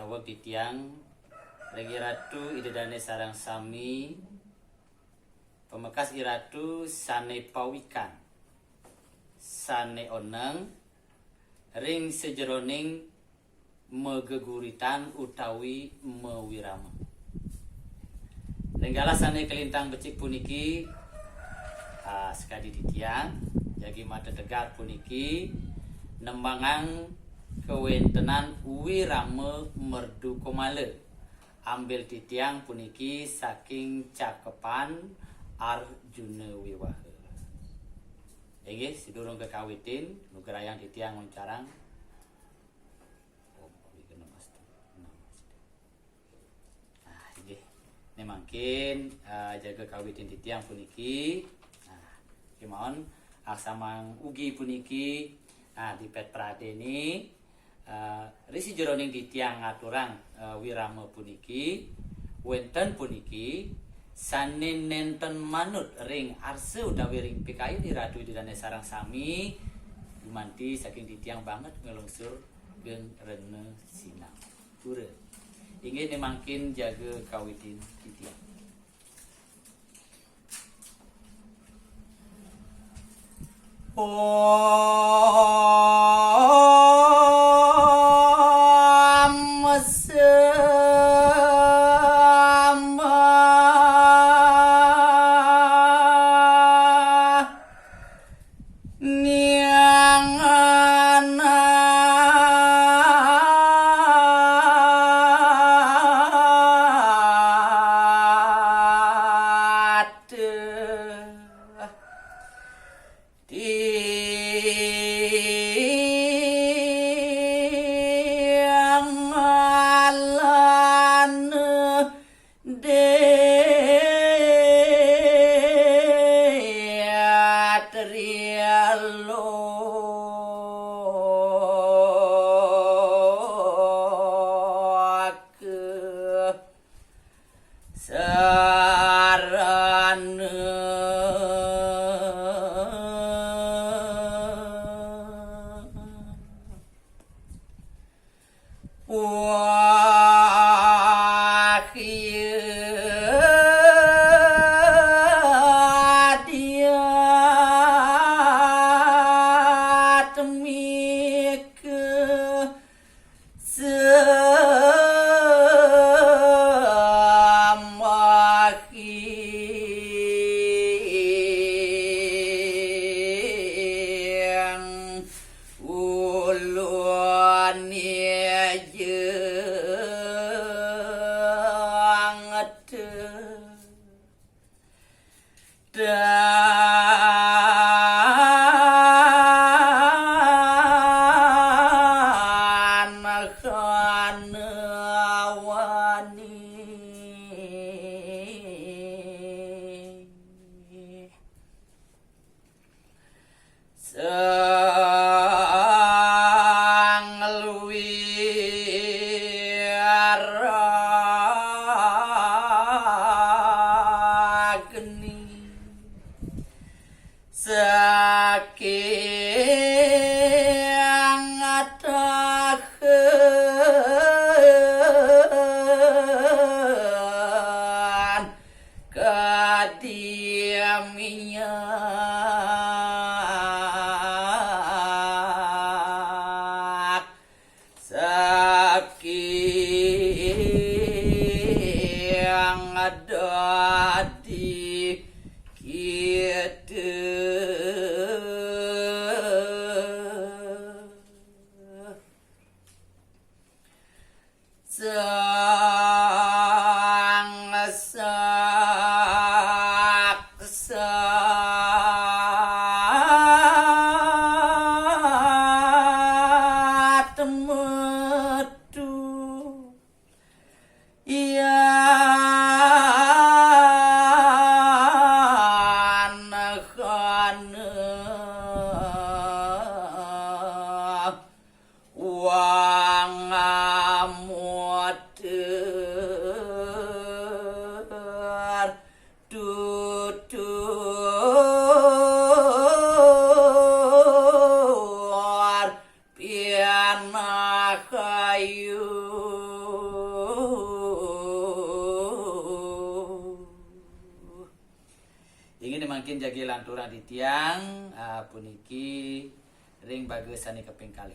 dawag titiang regi ratu idedane sarang sami pemekas iratu sane pawikan sane oneng ring sejeroning megeguritan utawi mewirama. Nenggala sane kelintang becik puniki sekadi titiang jagi mata tegar puniki nembangang kewentenan wirama merdu komale ambil titiang puniki saking cakepan Arjuna Wiwaha. Inggih sidurung kekawitin nugerayang titiang ngoncarang ini mungkin jaga kawitin titiang puniki kemauan aksamang ugi puniki di pet pradeni risi jeroning titiang ngaturang wirama puniki wenten puniki sanin nenten manut ring arse utawi ring pikayu diradu idedane sarang sami dumanti saking titiang banget ngelungsur geng rene sinang pura. Ingin makin jaga kawitin titiang. Pian makayu mangkin jagi lanturan di tiang puniki ring bage sani keping kali.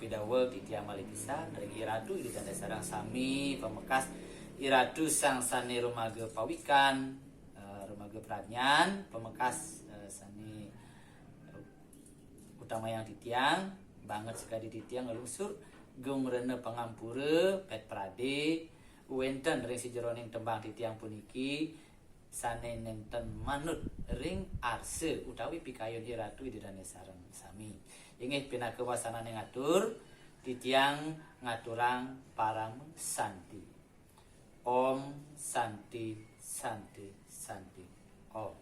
Pidawel titiang malipisa dari iradu di tanda sarang sami pemekas iradu sang sani rumaga pawikan rumaga pradnyan pemekas sani utama yang titiang banget sekali titiang ngelungsur gung rene pangampura pet prade wenten ring si jeroning tembang titiang puniki sane nenten manut ring arse utawi pikayon iradu di tanda sarang sami ingin pina kewasanan yang ngatur titiang ngaturang parang santi. Om santi santi santi. Om.